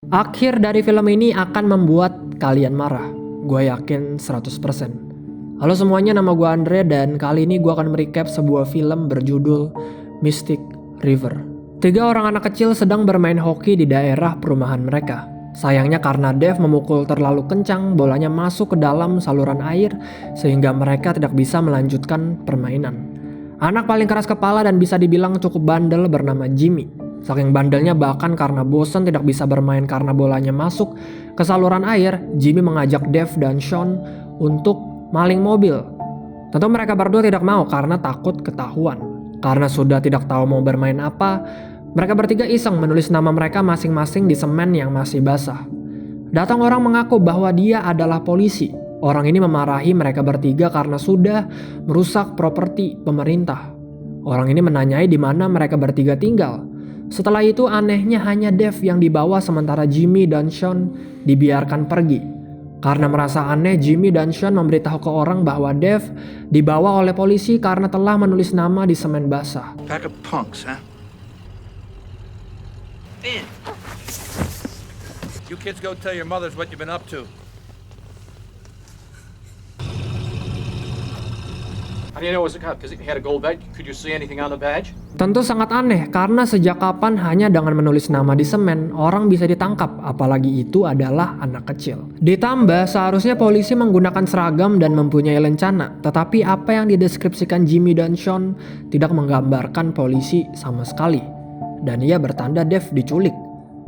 Akhir dari film ini akan membuat kalian marah. Gue yakin 100%. Halo semuanya, nama gue Andre dan kali ini gue akan merecap sebuah film berjudul Mystic River. 3 orang anak kecil sedang bermain hoki di daerah perumahan mereka. Sayangnya karena Dave memukul terlalu kencang, bolanya masuk ke dalam saluran air sehingga mereka tidak bisa melanjutkan permainan. Anak paling keras kepala dan bisa dibilang cukup bandel bernama Jimmy. Saking bandelnya bahkan karena bosan tidak bisa bermain karena bolanya masuk ke saluran air, Jimmy mengajak Dave dan Sean untuk maling mobil. Tentu mereka berdua tidak mau karena takut ketahuan. Karena sudah tidak tahu mau bermain apa, mereka bertiga iseng menulis nama mereka masing-masing di semen yang masih basah. Datang orang mengaku bahwa dia adalah polisi. Orang ini memarahi mereka bertiga karena sudah merusak properti pemerintah. Orang ini menanyai di mana mereka bertiga tinggal. Setelah itu anehnya hanya Dave yang dibawa sementara Jimmy dan Sean dibiarkan pergi. Karena merasa aneh, Jimmy dan Sean memberitahu ke orang bahwa Dave dibawa oleh polisi karena telah menulis nama di semen basah. Pack of punks, huh? In. You kids go tell your mothers what you've been up to. How do you know it was a cop? Because it had a gold badge. Could you see anything on the badge? Tentu sangat aneh karena sejak kapan hanya dengan menulis nama di semen orang bisa ditangkap, apalagi itu adalah anak kecil. Ditambah seharusnya polisi menggunakan seragam dan mempunyai lencana, tetapi apa yang dideskripsikan Jimmy dan Sean tidak menggambarkan polisi sama sekali. Dan ia bertanda Dave diculik.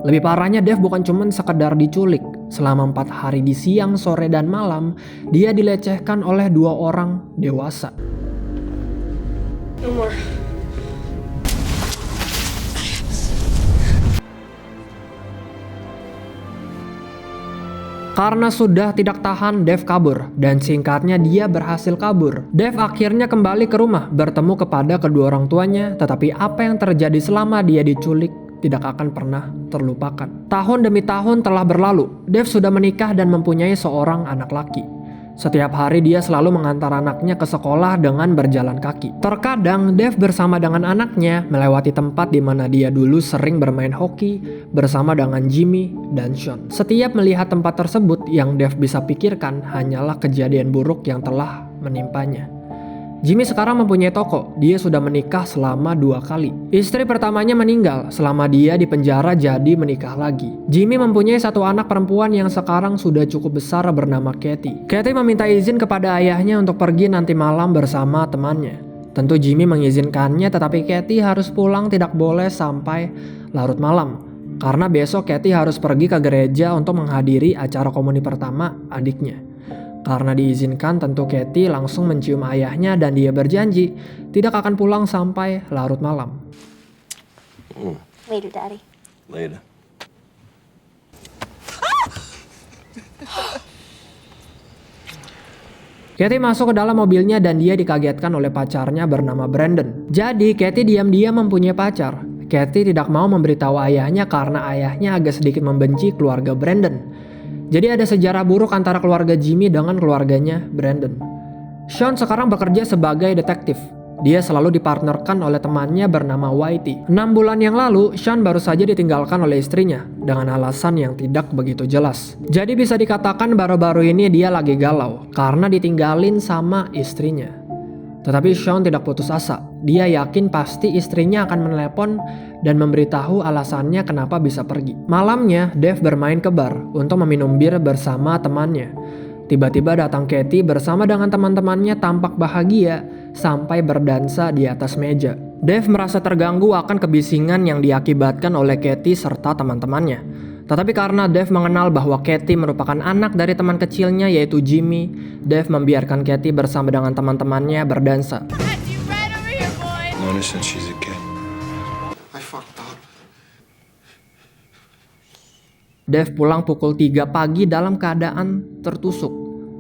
Lebih parahnya Dave bukan cuma sekedar diculik. Selama 4 hari di siang, sore, dan malam, dia dilecehkan oleh 2 orang dewasa. No more. Karena sudah tidak tahan, Dave kabur. Dan singkatnya dia berhasil kabur. Dave akhirnya kembali ke rumah, bertemu kepada kedua orang tuanya. Tetapi apa yang terjadi selama dia diculik tidak akan pernah terlupakan. Tahun demi tahun telah berlalu. Dave sudah menikah dan mempunyai seorang anak laki. Setiap hari dia selalu mengantar anaknya ke sekolah dengan berjalan kaki. Terkadang Dave bersama dengan anaknya melewati tempat di mana dia dulu sering bermain hoki bersama dengan Jimmy dan Sean. Setiap melihat tempat tersebut, yang Dave bisa pikirkan hanyalah kejadian buruk yang telah menimpanya. Jimmy sekarang mempunyai toko. Dia sudah menikah selama 2 kali. Istri pertamanya meninggal selama dia di penjara, jadi menikah lagi. Jimmy mempunyai 1 anak perempuan yang sekarang sudah cukup besar bernama Katie. Katie meminta izin kepada ayahnya untuk pergi nanti malam bersama temannya. Tentu Jimmy mengizinkannya, tetapi Katie harus pulang tidak boleh sampai larut malam. Karena besok Katie harus pergi ke gereja untuk menghadiri acara komuni pertama adiknya. Karena diizinkan, tentu Katie langsung mencium ayahnya dan dia berjanji tidak akan pulang sampai larut malam. Later, Daddy. Later. Katie masuk ke dalam mobilnya dan dia dikagetkan oleh pacarnya bernama Brandon. Jadi Katie diam-diam mempunyai pacar. Katie tidak mau memberitahu ayahnya karena ayahnya agak sedikit membenci keluarga Brandon. Jadi ada sejarah buruk antara keluarga Jimmy dengan keluarganya Brandon. Sean sekarang bekerja sebagai detektif. Dia selalu dipartnerkan oleh temannya bernama Whitey. 6 bulan yang lalu, Sean baru saja ditinggalkan oleh istrinya dengan alasan yang tidak begitu jelas. Jadi bisa dikatakan baru-baru ini dia lagi galau karena ditinggalin sama istrinya. Tetapi Sean tidak putus asa. Dia yakin pasti istrinya akan menelepon dan memberitahu alasannya kenapa bisa pergi. Malamnya, Dave bermain ke bar untuk meminum bir bersama temannya. Tiba-tiba datang Katie bersama dengan teman-temannya tampak bahagia sampai berdansa di atas meja. Dave merasa terganggu akan kebisingan yang diakibatkan oleh Katie serta teman-temannya. Tetapi karena Dave mengenal bahwa Katie merupakan anak dari teman kecilnya yaitu Jimmy, Dave membiarkan Katie bersama dengan teman-temannya berdansa. Known her since she's a kid. I fucked up. Dave pulang pukul 3 pagi dalam keadaan tertusuk.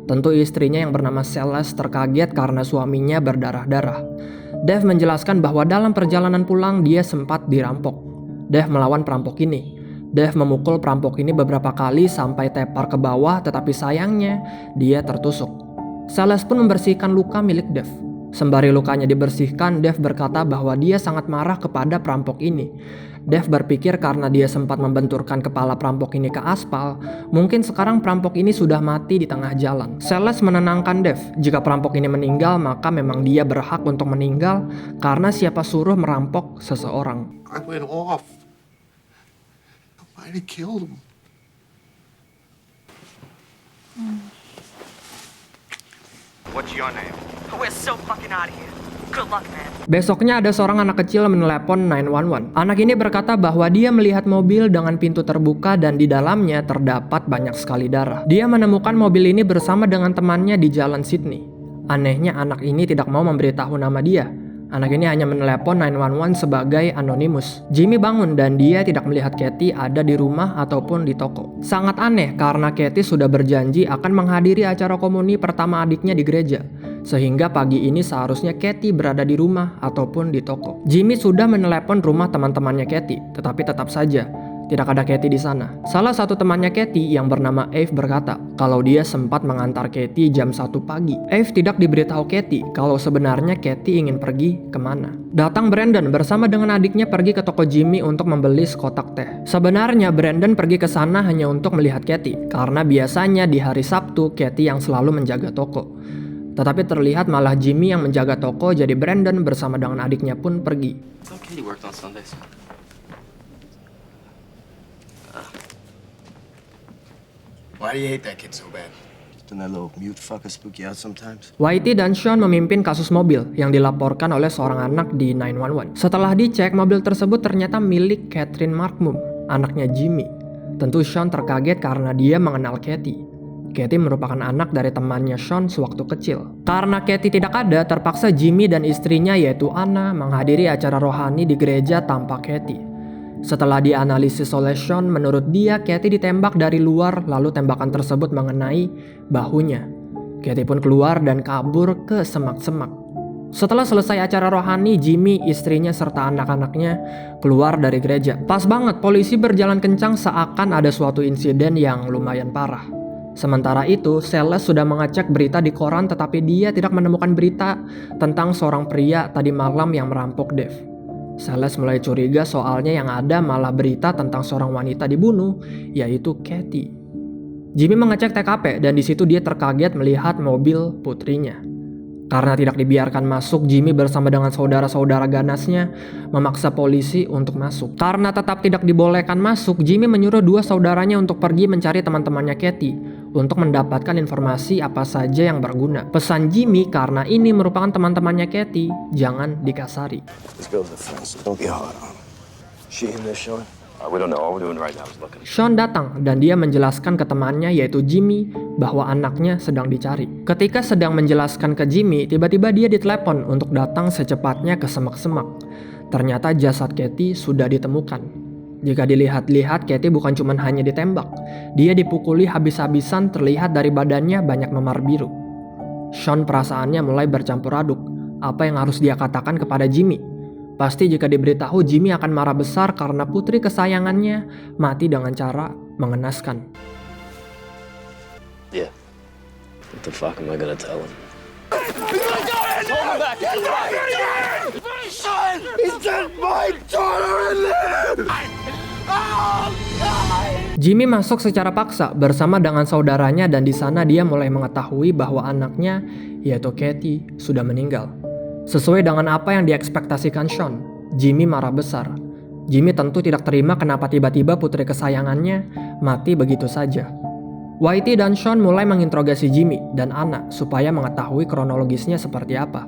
Tentu istrinya yang bernama Celeste terkaget karena suaminya berdarah-darah. Dave menjelaskan bahwa dalam perjalanan pulang dia sempat dirampok. Dave melawan perampok ini. Dave memukul perampok ini beberapa kali sampai tepar ke bawah, tetapi sayangnya dia tertusuk. Celeste pun membersihkan luka milik Dave. Sembari lukanya dibersihkan, Dave berkata bahwa dia sangat marah kepada perampok ini. Dave berpikir karena dia sempat membenturkan kepala perampok ini ke aspal, mungkin sekarang perampok ini sudah mati di tengah jalan. Celeste menenangkan Dave, jika perampok ini meninggal maka memang dia berhak untuk meninggal karena siapa suruh merampok seseorang. I went off. I might have killed him. What's your name? We're so fucking out of here. Good luck, man. Besoknya ada seorang anak kecil menelepon 911. Anak ini berkata bahwa dia melihat mobil dengan pintu terbuka dan di dalamnya terdapat banyak sekali darah. Dia menemukan mobil ini bersama dengan temannya di jalan Sydney. Anehnya anak ini tidak mau memberitahu nama dia. Anak ini hanya menelepon 911 sebagai anonimus. Jimmy bangun dan dia tidak melihat Katie ada di rumah ataupun di toko. Sangat aneh karena Katie sudah berjanji akan menghadiri acara komuni pertama adiknya di gereja. Sehingga pagi ini seharusnya Katie berada di rumah ataupun di toko. Jimmy sudah menelepon rumah teman-temannya Katie, tetapi tetap saja tidak ada Katie di sana. Salah satu temannya Katie yang bernama Eve berkata kalau dia sempat mengantar Katie jam 1 pagi. Eve tidak diberitahu Katie kalau sebenarnya Katie ingin pergi kemana. Datang Brandon bersama dengan adiknya pergi ke toko Jimmy untuk membeli sekotak teh. Sebenarnya Brandon pergi ke sana hanya untuk melihat Katie, karena biasanya di hari Sabtu Katie yang selalu menjaga toko. Tetapi terlihat malah Jimmy yang menjaga toko, jadi Brandon bersama dengan adiknya pun pergi. So Katie worked on Sundays. Why do you hate that kid so bad? Don't that little mute fucker spook you out sometimes? Whitey dan Sean memimpin kasus mobil yang dilaporkan oleh seorang anak di 911. Setelah dicek, mobil tersebut ternyata milik Catherine Markmum, anaknya Jimmy. Tentu Sean terkaget karena dia mengenal Katie. Katie merupakan anak dari temannya Sean sewaktu kecil. Karena Katie tidak ada, terpaksa Jimmy dan istrinya yaitu Anna menghadiri acara rohani di gereja tanpa Katie. Setelah dianalisis oleh Sean, menurut dia Katie ditembak dari luar lalu tembakan tersebut mengenai bahunya. Katie pun keluar dan kabur ke semak-semak. Setelah selesai acara rohani, Jimmy, istrinya serta anak-anaknya keluar dari gereja. Pas banget polisi berjalan kencang seakan ada suatu insiden yang lumayan parah. Sementara itu, Celeste sudah mengecek berita di koran tetapi dia tidak menemukan berita tentang seorang pria tadi malam yang merampok Dave. Celeste mulai curiga soalnya yang ada malah berita tentang seorang wanita dibunuh, yaitu Katie. Jimmy mengecek TKP dan di situ dia terkaget melihat mobil putrinya. Karena tidak dibiarkan masuk, Jimmy bersama dengan saudara-saudara ganasnya memaksa polisi untuk masuk. Karena tetap tidak dibolehkan masuk, Jimmy menyuruh dua saudaranya untuk pergi mencari teman-temannya Katie untuk mendapatkan informasi apa saja yang berguna. Pesan Jimmy karena ini merupakan teman-temannya Katie, jangan dikasari. This girl's a friend, so don't be hard on her. She in there, Sean? We don't know. All we're doing right now is looking. Sean datang dan dia menjelaskan ke temannya yaitu Jimmy bahwa anaknya sedang dicari. Ketika sedang menjelaskan ke Jimmy, tiba-tiba dia ditelepon untuk datang secepatnya ke semak-semak. Ternyata jasad Katie sudah ditemukan. Jika dilihat-lihat, Katie bukan cuma hanya ditembak. Dia dipukuli habis-habisan, terlihat dari badannya banyak memar biru. Sean perasaannya mulai bercampur aduk. Apa yang harus dia katakan kepada Jimmy? Pasti jika diberitahu Jimmy akan marah besar karena putri kesayangannya mati dengan cara mengenaskan. Yeah. What the fuck am I gonna tell him? Jimmy masuk secara paksa bersama dengan saudaranya dan di sana dia mulai mengetahui bahwa anaknya yaitu Katie sudah meninggal. Sesuai dengan apa yang diekspektasikan Sean, Jimmy marah besar. Jimmy tentu tidak terima kenapa tiba-tiba putri kesayangannya mati begitu saja. Whitey dan Sean mulai menginterogasi Jimmy dan Anna supaya mengetahui kronologisnya seperti apa.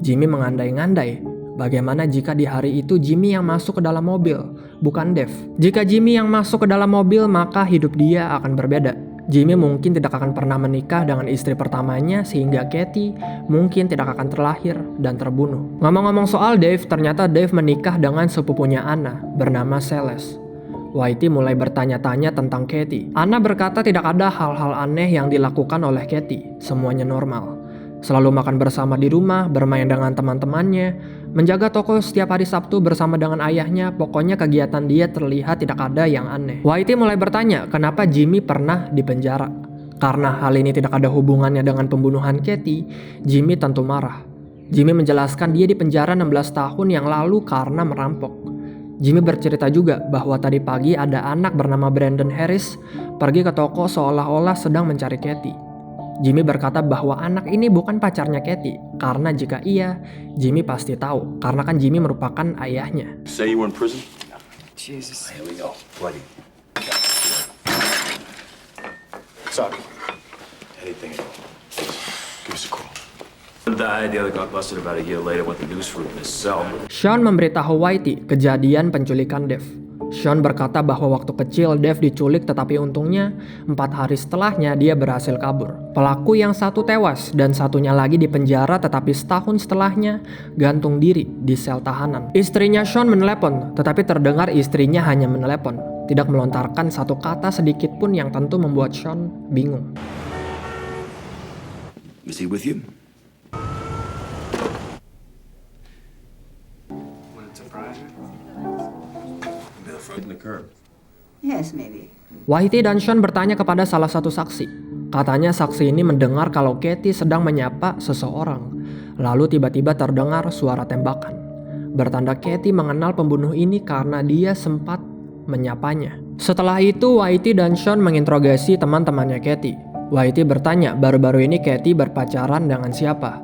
Jimmy mengandai-ngandai bagaimana jika di hari itu Jimmy yang masuk ke dalam mobil, bukan Dave. Jika Jimmy yang masuk ke dalam mobil, maka hidup dia akan berbeda. Jimmy mungkin tidak akan pernah menikah dengan istri pertamanya sehingga Katie mungkin tidak akan terlahir dan terbunuh. Ngomong-ngomong soal Dave, ternyata Dave menikah dengan sepupunya Anna bernama Celeste. Whitey mulai bertanya-tanya tentang Katie. Anna berkata tidak ada hal-hal aneh yang dilakukan oleh Katie, semuanya normal. Selalu makan bersama di rumah, bermain dengan teman-temannya, menjaga toko setiap hari Sabtu bersama dengan ayahnya, pokoknya kegiatan dia terlihat tidak ada yang aneh. Whitey mulai bertanya kenapa Jimmy pernah dipenjara. Karena hal ini tidak ada hubungannya dengan pembunuhan Katie, Jimmy tentu marah. Jimmy menjelaskan dia dipenjara 16 tahun yang lalu karena merampok. Jimmy bercerita juga bahwa tadi pagi ada anak bernama Brandon Harris pergi ke toko seolah-olah sedang mencari Katie. Jimmy berkata bahwa anak ini bukan pacarnya Katie, karena jika iya, Jimmy pasti tahu, karena kan Jimmy merupakan ayahnya. Say you were in prison? Jesus. Here we go. Bloody. Sorry. Anything at all. Give us a call. The idea that got busted about a year later went the news for his cell. Sean memberitahu Whitey kejadian penculikan Dev. Sean berkata bahwa waktu kecil Dev diculik, tetapi untungnya 4 hari setelahnya dia berhasil kabur. Pelaku yang satu tewas dan satunya lagi di penjara, tetapi setahun setelahnya gantung diri di sel tahanan. Istrinya Sean menelepon, tetapi terdengar istrinya hanya menelepon, tidak melontarkan satu kata sedikit pun yang tentu membuat Sean bingung. Is he with you? In the curb. Yes, maybe. Whitey dan Sean bertanya kepada salah satu saksi. Katanya saksi ini mendengar kalau Katie sedang menyapa seseorang. Lalu tiba-tiba terdengar suara tembakan. Bertanda Katie mengenal pembunuh ini karena dia sempat menyapanya. Setelah itu Whitey dan Sean menginterogasi teman-temannya Katie. Whitey bertanya baru-baru ini Katie berpacaran dengan siapa.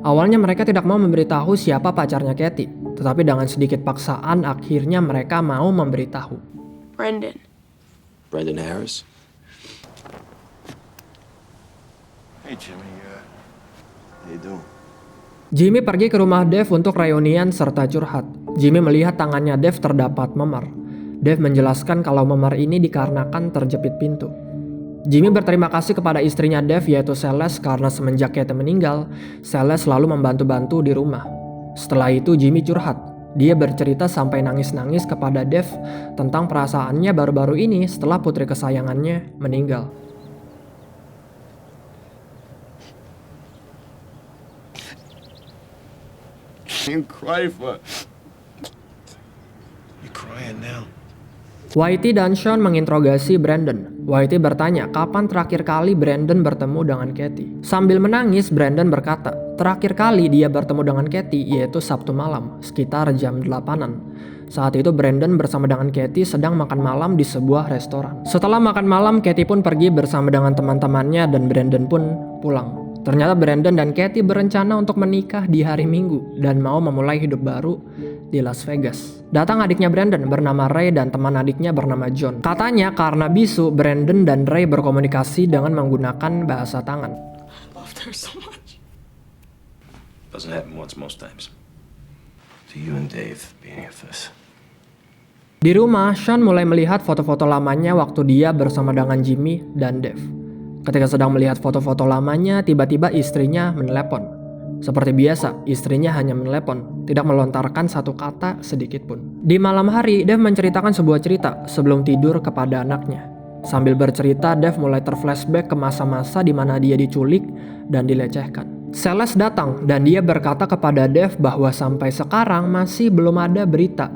Awalnya mereka tidak mau memberitahu siapa pacarnya Katie, tetapi dengan sedikit paksaan akhirnya mereka mau memberitahu. Brendan. Brandon Harris. Hey, Jimmy. How you doing? Jimmy pergi ke rumah Dev untuk reunian serta curhat. Jimmy melihat tangannya Dev terdapat memar. Dev menjelaskan kalau memar ini dikarenakan terjepit pintu. Jimmy berterima kasih kepada istrinya Dev yaitu Celeste karena semenjak Katie meninggal, Celeste selalu membantu-bantu di rumah. Setelah itu Jimmy curhat. Dia bercerita sampai nangis-nangis kepada Dev tentang perasaannya baru-baru ini setelah putri kesayangannya meninggal. You cry for. You crying now? Whitey dan Sean menginterogasi Brandon. Whitey bertanya kapan terakhir kali Brandon bertemu dengan Katie. Sambil menangis, Brandon berkata, terakhir kali dia bertemu dengan Katie yaitu Sabtu malam, sekitar jam 8-an. Saat itu Brandon bersama dengan Katie sedang makan malam di sebuah restoran. Setelah makan malam, Katie pun pergi bersama dengan teman-temannya dan Brandon pun pulang. Ternyata Brandon dan Katie berencana untuk menikah di hari Minggu dan mau memulai hidup baru di Las Vegas. Datang adiknya Brandon bernama Ray dan teman adiknya bernama John. Katanya karena bisu, Brandon dan Ray berkomunikasi dengan menggunakan bahasa tangan. I loved her so much. Doesn't happen once most times. So you and Dave being with us. Di rumah, Sean mulai melihat foto-foto lamanya waktu dia bersama dengan Jimmy dan Dave. Ketika sedang melihat foto-foto lamanya, tiba-tiba istrinya menelepon. Seperti biasa, istrinya hanya menelepon, tidak melontarkan satu kata sedikit pun. Di malam hari, Dave menceritakan sebuah cerita sebelum tidur kepada anaknya. Sambil bercerita, Dave mulai terflashback ke masa-masa di mana dia diculik dan dilecehkan. Celeste datang dan dia berkata kepada Dave bahwa sampai sekarang masih belum ada berita.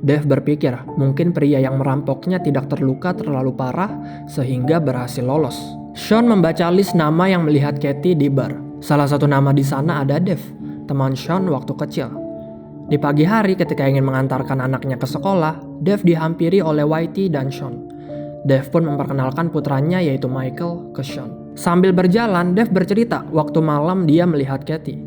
Dave berpikir mungkin pria yang merampoknya tidak terluka terlalu parah sehingga berhasil lolos. Sean membaca list nama yang melihat Katie di bar. Salah satu nama di sana ada Dave, teman Sean waktu kecil. Di pagi hari ketika ingin mengantarkan anaknya ke sekolah, Dave dihampiri oleh Whitey dan Sean. Dave pun memperkenalkan putranya yaitu Michael ke Sean. Sambil berjalan, Dave bercerita waktu malam dia melihat Katie.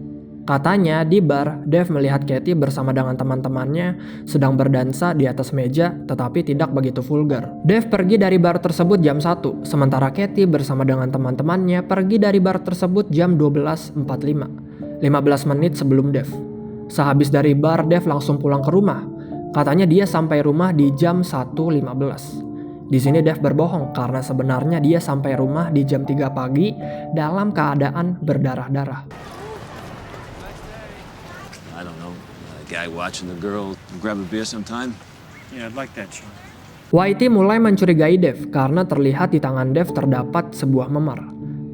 Katanya di bar, Dave melihat Katie bersama dengan teman-temannya sedang berdansa di atas meja tetapi tidak begitu vulgar. Dave pergi dari bar tersebut jam 1, sementara Katie bersama dengan teman-temannya pergi dari bar tersebut jam 12.45, 15 menit sebelum Dave. Sehabis dari bar, Dave langsung pulang ke rumah. Katanya dia sampai rumah di jam 1.15. Di sini Dave berbohong karena sebenarnya dia sampai rumah di jam 3 pagi dalam keadaan berdarah-darah. I don't know. A guy watching the girl grab a beer sometime? Yeah, I'd like that, Sean. Whitey mulai mencurigai Dave karena terlihat di tangan Dave terdapat sebuah memar.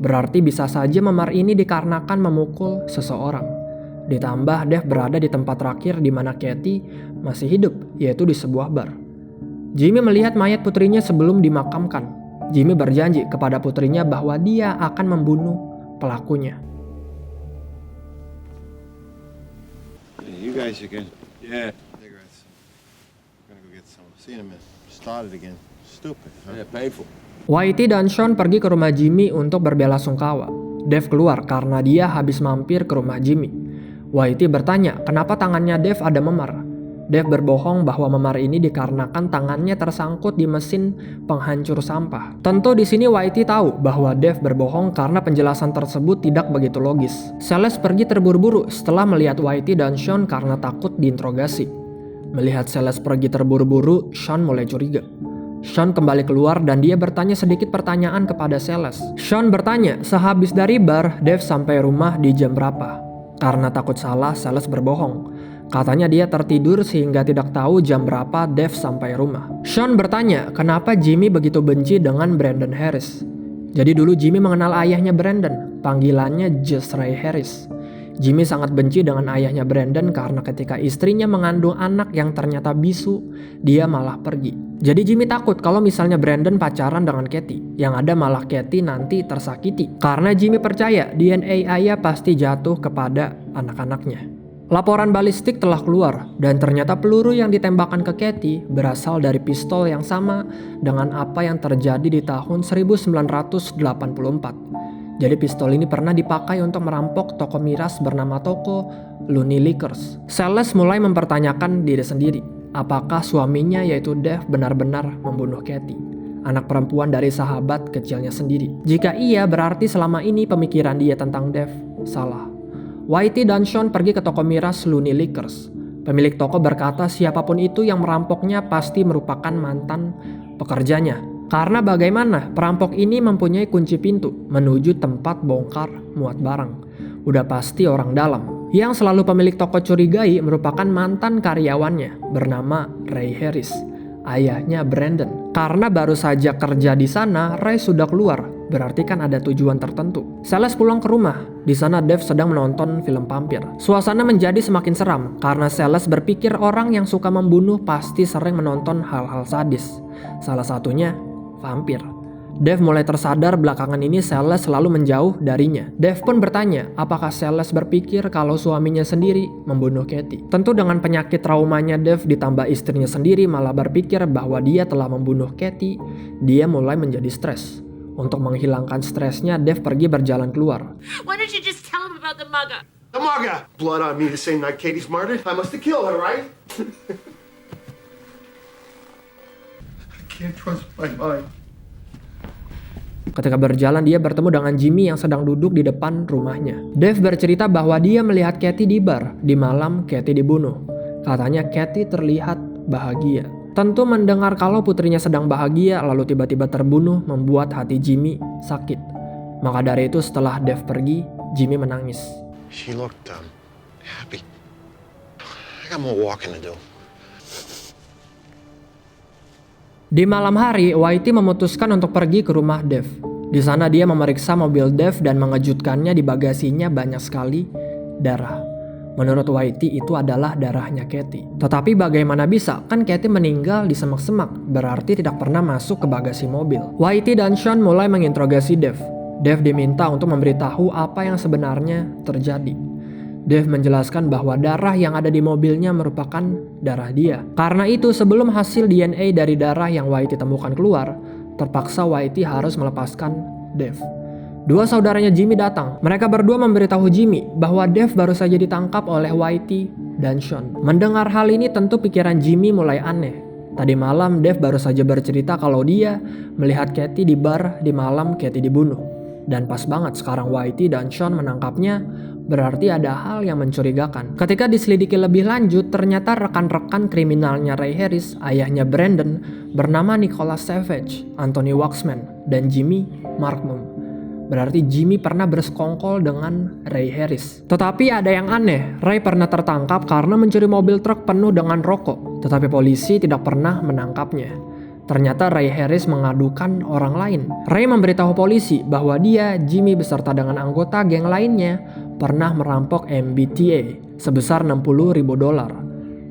Berarti bisa saja memar ini dikarenakan memukul seseorang. Ditambah Dave berada di tempat terakhir di mana Katie masih hidup, yaitu di sebuah bar. Jimmy melihat mayat putrinya sebelum dimakamkan. Jimmy berjanji kepada putrinya bahwa dia akan membunuh pelakunya. You guys again. Yeah. Cigarettes. See in a minute. Started again. Stupid, huh? Yeah, painful. Whitey dan Sean pergi ke rumah Jimmy untuk berbelasungkawa. Dave keluar karena dia habis mampir ke rumah Jimmy. Whitey bertanya kenapa tangannya Dave ada memar. Dave berbohong bahwa memar ini dikarenakan tangannya tersangkut di mesin penghancur sampah. Tentu di sini Whitey tahu bahwa Dave berbohong karena penjelasan tersebut tidak begitu logis. Celeste pergi terburu-buru setelah melihat Whitey dan Sean karena takut diinterogasi. Melihat Celeste pergi terburu-buru, Sean mulai curiga. Sean kembali keluar dan dia bertanya sedikit pertanyaan kepada Celeste. Sean bertanya sehabis dari bar, Dave sampai rumah di jam berapa. Karena takut salah, Celeste berbohong. Katanya dia tertidur sehingga tidak tahu jam berapa Dave sampai rumah. Sean bertanya kenapa Jimmy begitu benci dengan Brandon Harris. Jadi dulu Jimmy mengenal ayahnya Brandon, panggilannya Just Ray Harris. Jimmy sangat benci dengan ayahnya Brandon karena ketika istrinya mengandung anak yang ternyata bisu, dia malah pergi. Jadi Jimmy takut kalau misalnya Brandon pacaran dengan Katie, yang ada malah Katie nanti tersakiti. Karena Jimmy percaya DNA ayah pasti jatuh kepada anak-anaknya. Laporan balistik telah keluar dan ternyata peluru yang ditembakkan ke Katie berasal dari pistol yang sama dengan apa yang terjadi di tahun 1984. Jadi pistol ini pernah dipakai untuk merampok toko miras bernama toko Looney Liquors. Celeste mulai mempertanyakan diri sendiri, apakah suaminya yaitu Dave benar-benar membunuh Katie, anak perempuan dari sahabat kecilnya sendiri. Jika iya, berarti selama ini pemikiran dia tentang Dave salah. Whitey dan Sean pergi ke toko miras Looney Liquors. Pemilik toko berkata siapapun itu yang merampoknya pasti merupakan mantan pekerjanya. Karena bagaimana perampok ini mempunyai kunci pintu menuju tempat bongkar muat barang. Udah pasti orang dalam. Yang selalu pemilik toko curigai merupakan mantan karyawannya bernama Ray Harris, ayahnya Brandon. Karena baru saja kerja di sana, Ray sudah keluar. Berarti kan ada tujuan tertentu. Celeste pulang ke rumah. Di sana Dave sedang menonton film vampir. Suasana menjadi semakin seram karena Celeste berpikir orang yang suka membunuh pasti sering menonton hal-hal sadis. Salah satunya vampir. Dave mulai tersadar belakangan ini Celeste selalu menjauh darinya. Dave pun bertanya apakah Celeste berpikir kalau suaminya sendiri membunuh Katie. Tentu dengan penyakit traumanya Dave ditambah istrinya sendiri malah berpikir bahwa dia telah membunuh Katie, dia mulai menjadi stres. Untuk menghilangkan stresnya, Dave pergi berjalan keluar. Why don't you just tell him about the mugger? The mugger! Blood on me the same night Katie's murdered. I must have killed her, right? I can't trust my mind. Ketika berjalan, dia bertemu dengan Jimmy yang sedang duduk di depan rumahnya. Dave bercerita bahwa dia melihat Katie di bar di malam Katie dibunuh. Katanya Katie terlihat bahagia. Tentu mendengar kalau putrinya sedang bahagia lalu tiba-tiba terbunuh membuat hati Jimmy sakit. Maka dari itu setelah Dave pergi, Jimmy menangis. She looked happy. I got more walking to do. Di malam hari, Whitey memutuskan untuk pergi ke rumah Dave. Di sana dia memeriksa mobil Dave dan mengejutkannya di bagasinya banyak sekali darah. Menurut Whitey itu adalah darahnya Katie. Tetapi bagaimana bisa? Kan Katie meninggal di semak-semak, berarti tidak pernah masuk ke bagasi mobil. Whitey dan Sean mulai menginterogasi Dave. Dave diminta untuk memberitahu apa yang sebenarnya terjadi. Dave menjelaskan bahwa darah yang ada di mobilnya merupakan darah dia. Karena itu sebelum hasil DNA dari darah yang Whitey temukan keluar, terpaksa Whitey harus melepaskan Dave. Dua saudaranya Jimmy datang. Mereka berdua memberitahu Jimmy bahwa Dave baru saja ditangkap oleh Whitey dan Sean. Mendengar hal ini tentu pikiran Jimmy mulai aneh. Tadi malam Dave baru saja bercerita kalau dia melihat Katie di bar di malam Katie dibunuh. Dan pas banget sekarang Whitey dan Sean menangkapnya, berarti ada hal yang mencurigakan. Ketika diselidiki lebih lanjut, ternyata rekan-rekan kriminalnya Ray Harris, ayahnya Brandon, bernama Nicholas Savage, Anthony Waxman, dan Jimmy Markman. Berarti Jimmy pernah bersekongkol dengan Ray Harris. Tetapi ada yang aneh, Ray pernah tertangkap karena mencuri mobil truk penuh dengan rokok. Tetapi polisi tidak pernah menangkapnya. Ternyata Ray Harris mengadukan orang lain. Ray memberitahu polisi bahwa dia, Jimmy beserta dengan anggota geng lainnya pernah merampok MBTA sebesar $60.000.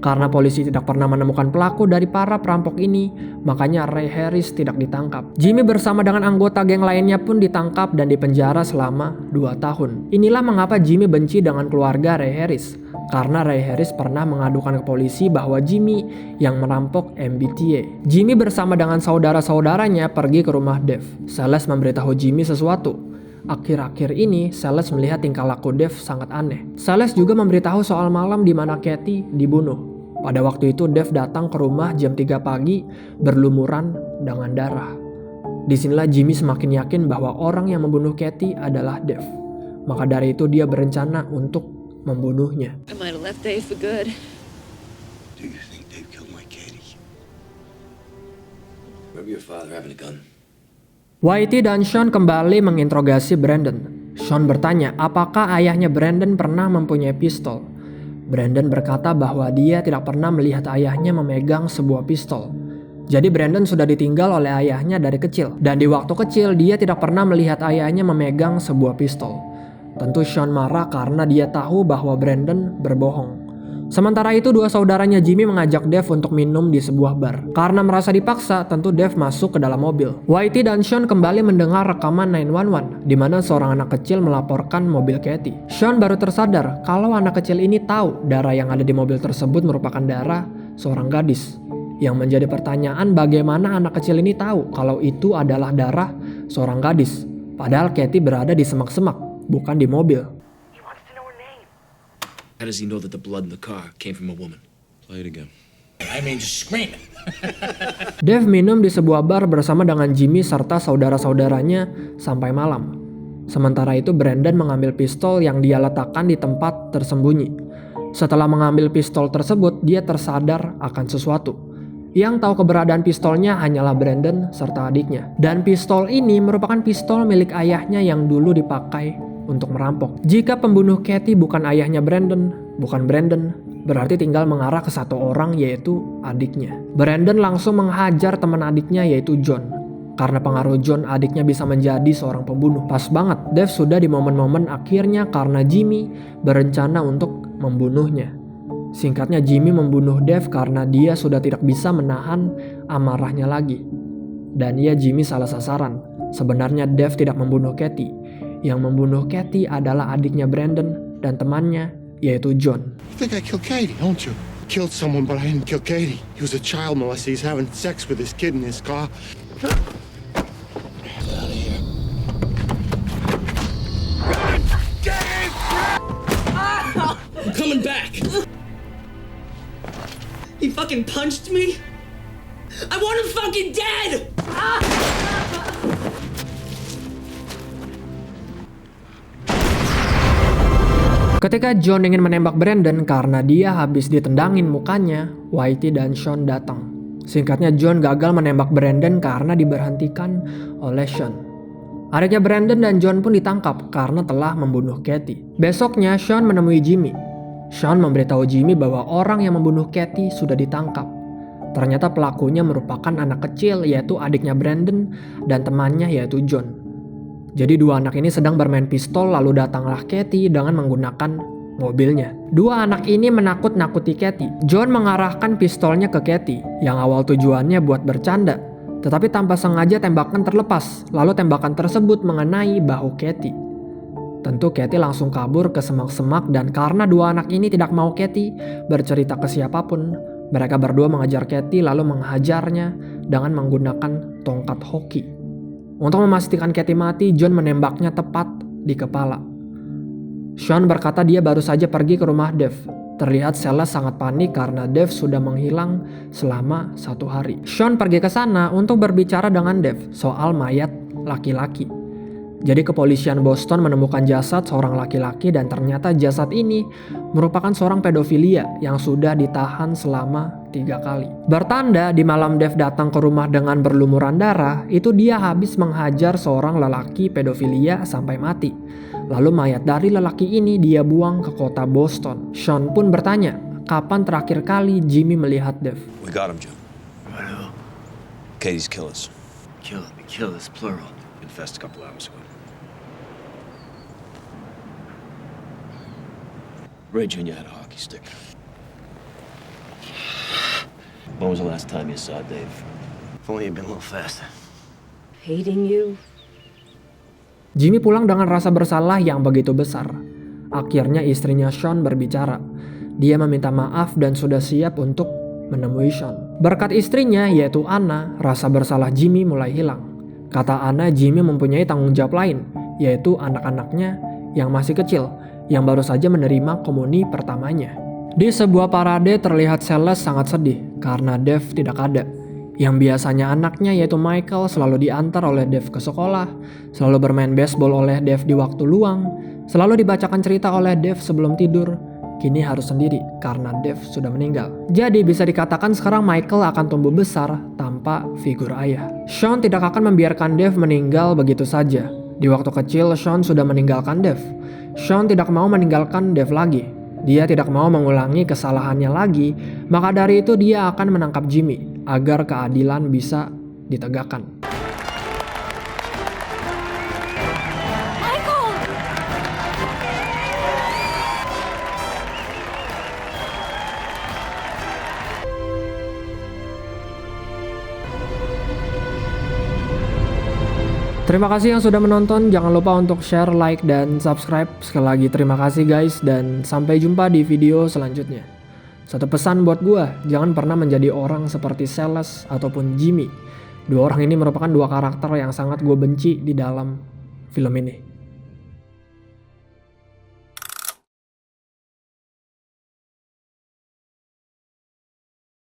Karena polisi tidak pernah menemukan pelaku dari para perampok ini, makanya Ray Harris tidak ditangkap. Jimmy bersama dengan anggota geng lainnya pun ditangkap dan dipenjara selama 2 tahun. Inilah mengapa Jimmy benci dengan keluarga Ray Harris. karena Ray Harris pernah mengadukan ke polisi bahwa Jimmy yang merampok MBTA. Jimmy bersama dengan saudara-saudaranya pergi ke rumah Dave. Celeste memberitahu Jimmy sesuatu. Akhir-akhir ini Celeste melihat tingkah laku Dave sangat aneh. Celeste juga memberitahu soal malam di mana Katie dibunuh. Pada waktu itu Dave datang ke rumah jam 3 pagi berlumuran dengan darah. Disinilah Jimmy semakin yakin bahwa orang yang membunuh Katie adalah Dave. Maka dari itu dia berencana untuk membunuhnya. I might have left Dave for good. Do you think Dave killed my Katie? Remember your father having a gun? Whitey dan Sean kembali menginterogasi Brandon. Sean bertanya apakah ayahnya Brandon pernah mempunyai pistol. Brandon berkata bahwa dia tidak pernah melihat ayahnya memegang sebuah pistol. Jadi Brandon sudah ditinggal oleh ayahnya dari kecil. Dan di waktu kecil dia tidak pernah melihat ayahnya memegang sebuah pistol. Tentu Sean marah karena dia tahu bahwa Brandon berbohong. Sementara itu dua saudaranya Jimmy mengajak Dave untuk minum di sebuah bar. Karena merasa dipaksa, tentu Dave masuk ke dalam mobil. Whitey dan Sean kembali mendengar rekaman 911 di mana seorang anak kecil melaporkan mobil Katie. Sean baru tersadar kalau anak kecil ini tahu darah yang ada di mobil tersebut merupakan darah seorang gadis. Yang menjadi pertanyaan bagaimana anak kecil ini tahu kalau itu adalah darah seorang gadis. Padahal Katie berada di semak-semak, bukan di mobil. How does he know that the blood in the car came from a woman? Play it again. I mean, just scream it. Dave minum di sebuah bar bersama dengan Jimmy serta saudara-saudaranya sampai malam. Sementara itu Brandon mengambil pistol yang dia letakkan di tempat tersembunyi. Setelah mengambil pistol tersebut, dia tersadar akan sesuatu. Yang tahu keberadaan pistolnya hanyalah Brandon serta adiknya. Dan pistol ini merupakan pistol milik ayahnya yang dulu dipakai untuk merampok. Jika pembunuh Katie bukan ayahnya Brandon, berarti tinggal mengarah ke satu orang yaitu adiknya. Brandon langsung menghajar teman adiknya yaitu John. Karena pengaruh John, adiknya bisa menjadi seorang pembunuh. Pas banget, Dave sudah di momen-momen akhirnya karena Jimmy berencana untuk membunuhnya. Singkatnya Jimmy membunuh Dave karena dia sudah tidak bisa menahan amarahnya lagi. Dan ya Jimmy salah sasaran. Sebenarnya Dave tidak membunuh Katie. Yang membunuh Katie adalah adiknya Brandon dan temannya yaitu John. You think I killed Katie, don't you? Killed someone, but I didn't kill Katie. He was a child molester. He's having sex with his kid in his car. I'm coming back. He fucking punched me. I want him fucking dead. Ketika John ingin menembak Brandon karena dia habis ditendangin mukanya, Whitey dan Sean datang. Singkatnya John gagal menembak Brandon karena diberhentikan oleh Sean. Adiknya Brandon dan John pun ditangkap karena telah membunuh Katie. Besoknya Sean menemui Jimmy. Sean memberitahu Jimmy bahwa orang yang membunuh Katie sudah ditangkap. Ternyata pelakunya merupakan anak kecil yaitu adiknya Brandon dan temannya yaitu John. Jadi dua anak ini sedang bermain pistol lalu datanglah Katie dengan menggunakan mobilnya. Dua anak ini menakut-nakuti Katie. John mengarahkan pistolnya ke Katie yang awal tujuannya buat bercanda. Tetapi tanpa sengaja tembakan terlepas. Lalu tembakan tersebut mengenai bahu Katie. Tentu Katie langsung kabur ke semak-semak dan karena dua anak ini tidak mau Katie bercerita ke siapapun, mereka berdua mengejar Katie lalu menghajarnya dengan menggunakan tongkat hoki. Untuk memastikan Katie mati, John menembaknya tepat di kepala. Sean berkata dia baru saja pergi ke rumah Dave. Terlihat Celeste sangat panik karena Dave sudah menghilang selama 1 hari. Sean pergi ke sana untuk berbicara dengan Dave soal mayat laki-laki. Jadi kepolisian Boston menemukan jasad seorang laki-laki dan ternyata jasad ini merupakan seorang pedofilia yang sudah ditahan selama 3 kali. Bertanda di malam Dave datang ke rumah dengan berlumuran darah, itu dia habis menghajar seorang lelaki pedofilia sampai mati. Lalu mayat dari lelaki ini dia buang ke kota Boston. Sean pun bertanya, kapan terakhir kali Jimmy melihat Dave? We got him, Joe. Right. Katie's killers. Killers, plural. Confessed a couple hours ago. Ray Jr. had a hockey stick. When was the last time you saw Dave? If only you'd been a little faster. Hating you? Jimmy pulang dengan rasa bersalah yang begitu besar. Akhirnya istrinya Sean berbicara. Dia meminta maaf dan sudah siap untuk menemui Sean. Berkat istrinya yaitu Anna, rasa bersalah Jimmy mulai hilang. Kata Anna, Jimmy mempunyai tanggung jawab lain, yaitu anak-anaknya yang masih kecil, yang baru saja menerima komuni pertamanya. Di sebuah parade terlihat Celeste sangat sedih karena Dave tidak ada. Yang biasanya anaknya yaitu Michael selalu diantar oleh Dave ke sekolah, selalu bermain baseball oleh Dave di waktu luang, selalu dibacakan cerita oleh Dave sebelum tidur. Kini harus sendiri karena Dave sudah meninggal. Jadi bisa dikatakan sekarang Michael akan tumbuh besar tanpa figur ayah. Sean tidak akan membiarkan Dave meninggal begitu saja. Di waktu kecil Sean sudah meninggalkan Dave. Sean tidak mau meninggalkan Dave lagi. Dia tidak mau mengulangi kesalahannya lagi, maka dari itu dia akan menangkap Jimmy agar keadilan bisa ditegakkan. Terima kasih yang sudah menonton, jangan lupa untuk share, like, dan subscribe. Sekali lagi terima kasih guys, dan sampai jumpa di video selanjutnya. Satu pesan buat gua, jangan pernah menjadi orang seperti Celeste ataupun Jimmy. Dua orang ini merupakan dua karakter yang sangat gue benci di dalam film ini.